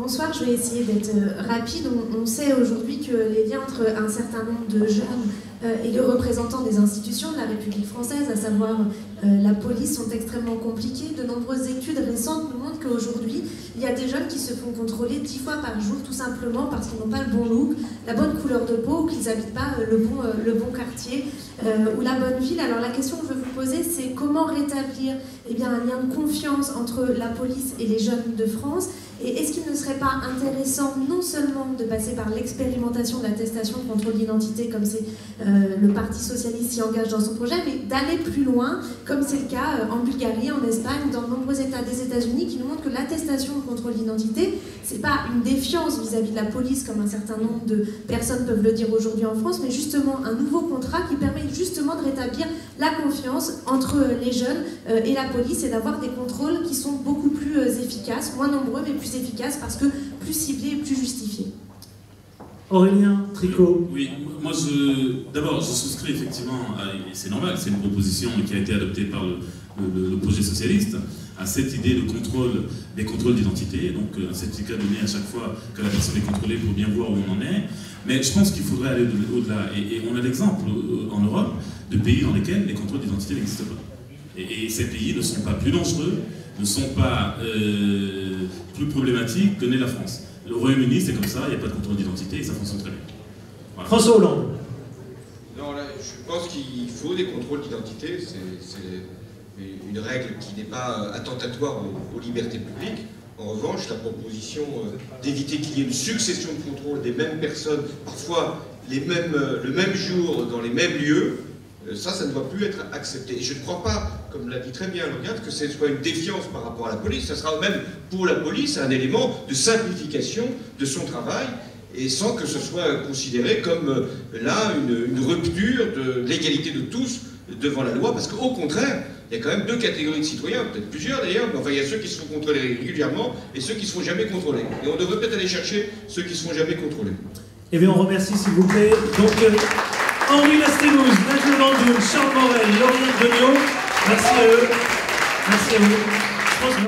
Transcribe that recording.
Bonsoir, je vais essayer d'être rapide. On sait aujourd'hui que les liens entre un certain nombre de jeunes et les représentants des institutions de la République française, à savoir la police, sont extrêmement compliqués. De nombreuses études récentes nous montrent qu'aujourd'hui, il y a des jeunes qui se font contrôler 10 fois par jour, tout simplement parce qu'ils n'ont pas le bon look, la bonne couleur de peau, ou qu'ils n'habitent pas le bon quartier ou la bonne ville. Alors la question que je veux vous poser, c'est comment rétablir un lien de confiance entre la police et les jeunes de France. Et est-ce qu'il ne serait pas intéressant non seulement de passer par l'expérimentation de l'attestation de contrôle d'identité, comme c'est le Parti Socialiste s'y engage dans son projet, mais d'aller plus loin, comme c'est le cas en Bulgarie, en Espagne, dans de nombreux États des États-Unis, qui nous montrent que l'attestation de contrôle d'identité, c'est pas une défiance vis-à-vis de la police, comme un certain nombre de personnes peuvent le dire aujourd'hui en France, mais justement un nouveau contrat qui permet justement de rétablir la confiance entre les jeunes et la police, et d'avoir des contrôles qui sont beaucoup plus efficaces, moins nombreux, mais plus efficaces parce que plus ciblés et plus justifiés. Aurélien Tricot. Oui, moi d'abord je souscris effectivement, et c'est normal, c'est une proposition qui a été adoptée par le projet socialiste, à cette idée de contrôle, des contrôles d'identité, donc un certificat donné à chaque fois que la personne est contrôlée pour bien voir où on en est. Mais je pense qu'il faudrait aller au-delà, et on a l'exemple en Europe de pays dans lesquels les contrôles d'identité n'existent pas. Et ces pays ne sont pas plus dangereux, ne sont pas plus problématiques que n'est la France. Le Royaume-Uni, c'est comme ça, il n'y a pas de contrôle d'identité et ça fonctionne très bien. Voilà. François Hollande. Non, là, je pense qu'il faut des contrôles d'identité. C'est une règle qui n'est pas attentatoire aux libertés publiques. En revanche, la proposition d'éviter qu'il y ait une succession de contrôles des mêmes personnes, parfois le même jour, dans les mêmes lieux, ça ne doit plus être accepté. Et je ne crois pas, comme l'a dit très bien Lauriane, que ce soit une défiance par rapport à la police. Ça sera même pour la police un élément de simplification de son travail, et sans que ce soit considéré comme là une rupture de l'égalité de tous devant la loi, parce qu'au contraire, il y a quand même deux catégories de citoyens, peut-être plusieurs d'ailleurs, mais enfin il y a ceux qui se font contrôler régulièrement et ceux qui ne se font jamais contrôler. Et on devrait peut-être aller chercher ceux qui ne se font jamais contrôler. Eh bien, on remercie, s'il vous plaît. Donc, Henri Lastélouze, Nigel Landoun, Charles Morel, Lauriane Degnaud, merci à eux. Merci à vous.